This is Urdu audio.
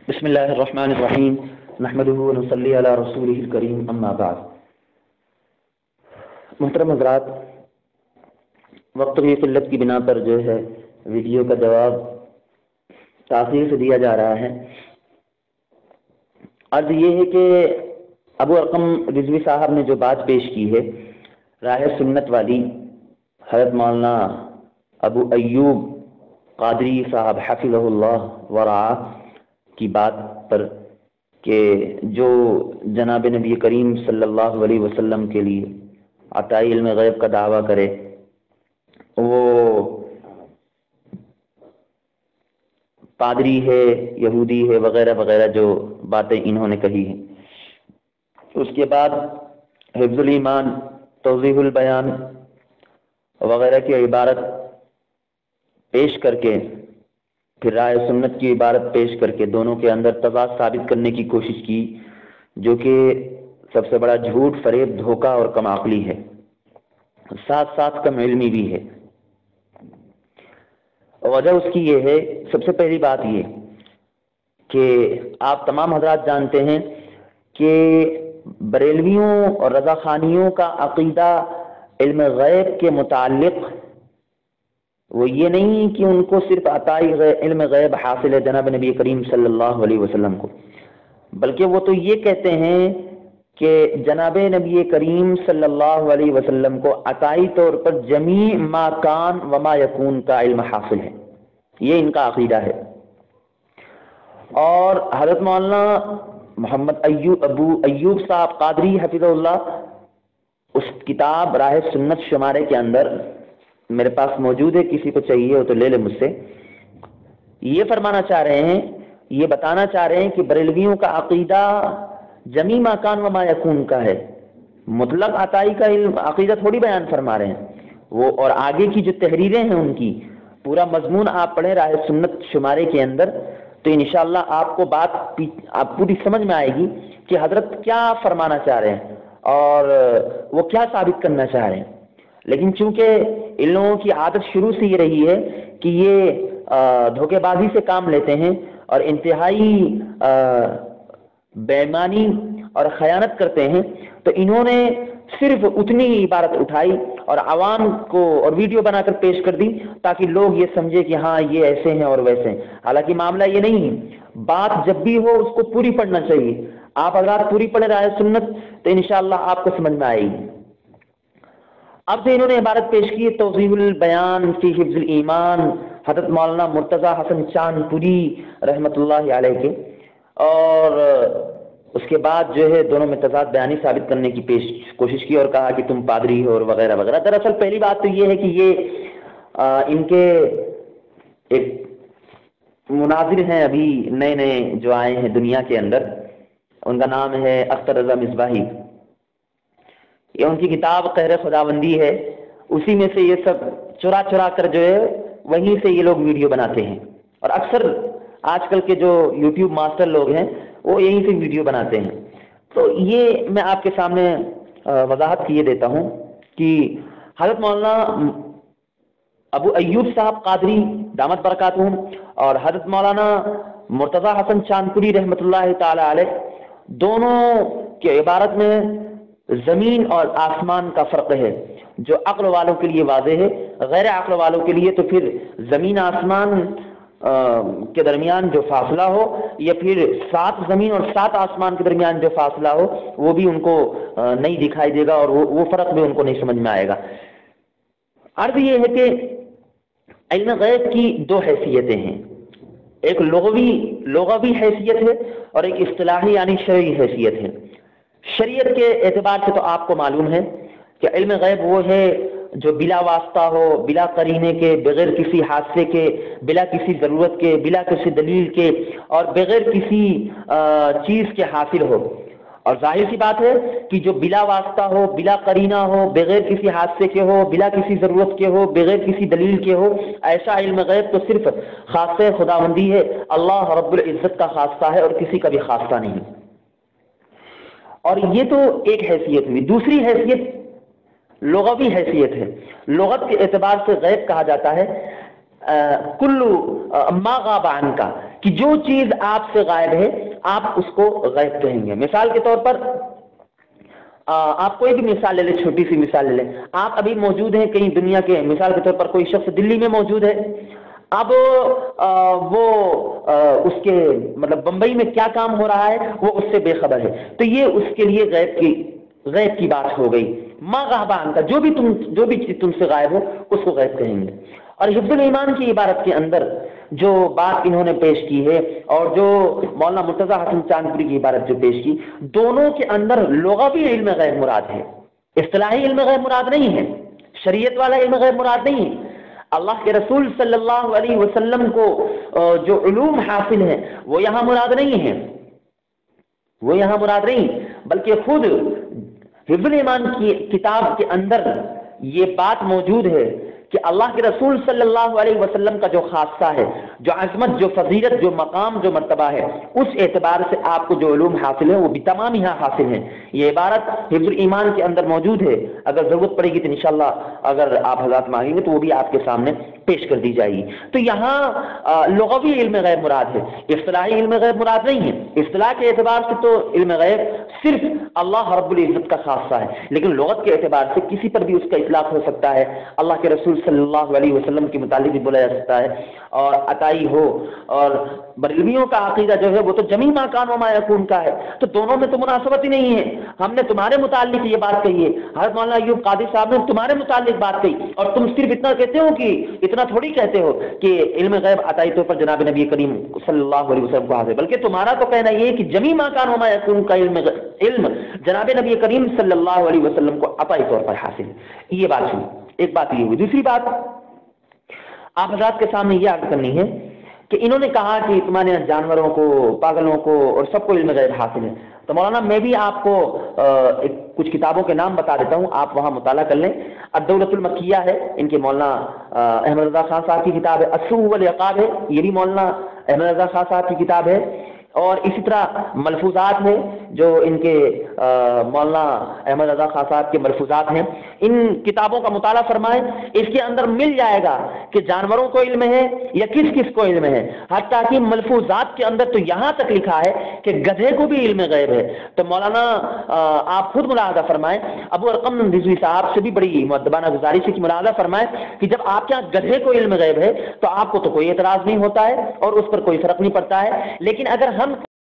بسم اللہ الرحمن الرحیم نحمدہ ونصلی علی رسولہ الکریم اما بعد۔ محترم حضرات، وقت کی قلت کی بنا پر جو ہے ویڈیو کا جواب تاخیر سے دیا جا رہا ہے۔ عرض یہ ہے کہ ابو ارقم رضوی صاحب نے جو بات پیش کی ہے راہ سنت والی، حضرت مولانا ابو ایوب قادری صاحب حفظہ اللہ ورعاہ کی بات پر کہ جو جناب نبی کریم صلی اللہ علیہ وسلم کے لیے عطائی علم غیب کا دعویٰ کرے وہ پادری ہے، یہودی ہے، وغیرہ وغیرہ جو باتیں انہوں نے کہی ہیں۔ اس کے بعد حفظ الایمان، توضیح البیان وغیرہ کی عبارت پیش کر کے پھر رائے سنت کی عبارت پیش کر کے دونوں کے اندر تضاد ثابت کرنے کی کوشش کی، جو کہ سب سے بڑا جھوٹ، فریب، دھوکہ اور کم عقلی ہے، ساتھ ساتھ کم علمی بھی ہے۔ وجہ اس کی یہ ہے، سب سے پہلی بات یہ کہ آپ تمام حضرات جانتے ہیں کہ بریلویوں اور رضا خانیوں کا عقیدہ علم غیب کے متعلق وہ یہ نہیں کہ ان کو صرف عطائی علم غیب حاصل ہے جناب نبی کریم صلی اللہ علیہ وسلم کو، بلکہ وہ تو یہ کہتے ہیں کہ جناب نبی کریم صلی اللہ علیہ وسلم کو عطائی طور پر جمیع ما کان و ما یکون کا علم حاصل ہے، یہ ان کا عقیدہ ہے۔ اور حضرت مولانا محمد ابو ایوب صاحب قادری حفظہ اللہ اس کتاب راہ سنت شمارے کے اندر میرے پاس موجود ہے، کسی کو چاہیے ہو تو لے لے مجھ سے، یہ فرمانا چاہ رہے ہیں، یہ بتانا چاہ رہے ہیں کہ بریلویوں کا عقیدہ جمیع ما کان و ما یکون کا ہے، مطلق عطائی کا علم عقیدہ تھوڑی بیان فرما رہے ہیں وہ، اور آگے کی جو تحریریں ہیں ان کی پورا مضمون آپ پڑھیں راہ سنت شمارے کے اندر تو انشاءاللہ آپ کو بات آپ پوری سمجھ میں آئے گی کہ حضرت کیا فرمانا چاہ رہے ہیں اور وہ کیا ثابت کرنا چاہ رہے ہیں۔ لیکن چونکہ ان لوگوں کی عادت شروع سے یہ رہی ہے کہ یہ دھوکے بازی سے کام لیتے ہیں اور انتہائی بے ایمانی اور خیانت کرتے ہیں، تو انہوں نے صرف اتنی ہی عبارت اٹھائی اور عوام کو اور ویڈیو بنا کر پیش کر دی تاکہ لوگ یہ سمجھے کہ ہاں یہ ایسے ہیں اور ویسے ہیں، حالانکہ معاملہ یہ نہیں ہے۔ بات جب بھی ہو اس کو پوری پڑھنا چاہیے، آپ اگر پوری پڑھیں راہ سنت تو انشاءاللہ آپ کو سمجھ میں آئے گی۔ اب سے انہوں نے عبارت پیش کی توضیح البیان فی حفظ الایمان حضرت مولانا مرتضی حسن چاند پوری رحمۃ اللہ علیہ کے، اور اس کے بعد جو ہے دونوں میں تضاد بیانی ثابت کرنے کی کوشش کی اور کہا کہ تم پادری ہو اور وغیرہ وغیرہ۔ دراصل پہلی بات تو یہ ہے کہ یہ ان کے ایک مناظر ہیں ابھی نئے نئے جو آئے ہیں دنیا کے اندر، ان کا نام ہے اختر رضا مصباحی، یہ ان کی کتاب قہر خداوندی ہے، اسی میں سے یہ سب چرا چرا کر جو ہے وہیں سے یہ لوگ ویڈیو بناتے ہیں، اور اکثر آج کل کے جو یوٹیوب ماسٹر لوگ ہیں وہ یہیں سے ویڈیو بناتے ہیں۔ تو یہ میں آپ کے سامنے وضاحت کیے دیتا ہوں کہ حضرت مولانا ابو ایوب صاحب قادری دامت برکاتہم اور حضرت مولانا مرتضی حسن چاندپوری رحمۃ اللہ تعالی علیہ دونوں کے عبارت میں زمین اور آسمان کا فرق ہے، جو عقل والوں کے لیے واضح ہے، غیر عقل والوں کے لیے تو پھر زمین آسمان کے درمیان جو فاصلہ ہو یا پھر 7 زمین اور 7 آسمان کے درمیان جو فاصلہ ہو وہ بھی ان کو نہیں دکھائی دے گا اور وہ فرق بھی ان کو نہیں سمجھ میں آئے گا۔ عرض یہ ہے کہ علم غیب کی 2 حیثیتیں ہیں، ایک لغوی حیثیت ہے اور ایک اصطلاحی یعنی شرعی حیثیت ہے۔ شریعت کے اعتبار سے تو آپ کو معلوم ہے کہ علم غیب وہ ہے جو بلا واسطہ ہو، بلا قرینے کے، بغیر کسی حادثے کے، بلا کسی ضرورت کے، بلا کسی دلیل کے اور بغیر کسی چیز کے حاصل ہو، اور ظاہر سی بات ہے کہ جو بلا واسطہ ہو، بلا قرینہ ہو، بغیر کسی حادثے کے ہو، بلا کسی ضرورت کے ہو، بغیر کسی دلیل کے ہو، ایسا علم غیب تو صرف خاصہ خداوندی ہے، اللہ رب العزت کا خاصہ ہے اور کسی کا بھی خاصہ نہیں۔ اور یہ تو ایک حیثیت ہوئی۔ دوسری حیثیت لغوی حیثیت ہے۔ لغت کے اعتبار سے غیب کہا جاتا ہے کلو ما غاب عنکا، کہ جو چیز آپ سے غائب ہے آپ اس کو غیب کہیں گے. مثال کے طور پر آپ کوئی بھی مثال لے لیں, چھوٹی سی مثال لے لیں. آپ ابھی موجود ہیں کہیں دنیا کے, مثال کے طور پر کوئی شخص دلی میں موجود ہے, اب وہ اس کے مطلب بمبئی میں کیا کام ہو رہا ہے وہ اس سے بے خبر ہے, تو یہ اس کے لیے غیب کی بات ہو گئی. ما غاب عنک, جو بھی چیز تم سے غائب ہو اس کو غیب کہیں گے. اور حفظ الایمان کی عبارت کے اندر جو بات انہوں نے پیش کی ہے اور جو مولانا مرتضی حسن چاندپوری کی عبارت جو پیش کی, دونوں کے اندر لغوی علم غیب مراد ہے, اصطلاحی علم غیب مراد نہیں ہے, شریعت والا علم غیب مراد نہیں ہے. اللہ کے رسول صلی اللہ علیہ وسلم کو جو علوم حاصل ہیں وہ یہاں مراد نہیں ہے, وہ یہاں مراد نہیں, بلکہ خود حفظ الایمان کی کتاب کے اندر یہ بات موجود ہے کہ اللہ کے رسول صلی اللہ علیہ وسلم کا جو خاصہ ہے, جو عظمت, جو فضیلت, جو مقام, جو مرتبہ ہے, اس اعتبار سے آپ کو جو علوم حاصل ہیں وہ بھی تمام یہاں حاصل ہیں. یہ عبارت حفظ الایمان کے اندر موجود ہے, اگر ضرورت پڑے گی تو انشاءاللہ اگر آپ حضرات مانگیں گے تو وہ بھی آپ کے سامنے پیش کر دی جائے گی. تو یہاں لغوی علم غیب مراد ہے, اصطلاحی علم غیب مراد نہیں ہے. اصطلاح کے اعتبار سے تو علم غیب صرف اللہ رب العزت کا خاصہ ہے, لیکن لغت کے اعتبار سے کسی پر بھی اس کا اطلاق ہو سکتا ہے. اللہ کے رسول صلی اللہ علیہ وسلم کے متعلق بھی بولا جا سکتا ہے. اور عطائی ہو اور بریلویوں کا عقیدہ جو ہے وہ تو جمی ما کان و ما یکون کا ہے, تو دونوں میں تو مناسبت ہی نہیں ہے. ہم نے تمہارے متعلق یہ بات کہی ہے, حضرت مولانا ایوب قادری صاحب نے تمہارے متعلق بات کہی, اور تم صرف اتنا کہتے ہو کہ اتنا تھوڑی کہتے ہو کہ علم غیب عطائی طور پر جناب نبی کریم صلی اللہ علیہ وسلم کو حاصل, بلکہ تمہارا تو کہنا یہ ہے کہ جمی ما کان و ما یکون کا علم جناب نبی کریم صلی اللہ علیہ وسلم کو عطائی طور پر حاصل ہے. یہ بات ہوئی, ایک بات یہ ہوئی. دوسری بات آپ حضرات کے سامنے یہ عرض کرنی ہے کہ انہوں نے کہا کہ تمہارے جانوروں کو, پاگلوں کو اور سب کو علم غیب حاصل ہے. تو مولانا میں بھی آپ کو کچھ کتابوں کے نام بتا دیتا ہوں, آپ وہاں مطالعہ کر لیں. الدولۃ المکیہ ہے, ان کے مولانا احمد رضا خان صاحب کی کتاب ہے. السوء والعقاب ہے, یہ بھی مولانا احمد رضا خان صاحب کی کتاب ہے. اور اسی طرح ملفوظات ہیں جو ان کے مولانا احمد رضا خان صاحب کے ملفوظات ہیں. ان کتابوں کا مطالعہ فرمائیں, اس کے اندر مل جائے گا کہ جانوروں کو علم ہے یا کس کس کو علم ہے. حتیٰ کہ ملفوظات کے اندر تو یہاں تک لکھا ہے کہ گدھے کو بھی علم غیب ہے. تو مولانا آپ خود ملاحظہ فرمائیں, ابو ارقم رضوی صاحب سے بھی بڑی مؤدبانہ گزارش ہے کہ ملاحظہ فرمائیں کہ جب آپ کے یہاں گدھے کو علم غیب ہے تو آپ کو تو کوئی اعتراض نہیں ہوتا ہے اور اس پر کوئی فرق نہیں پڑتا ہے. لیکن اگر ہم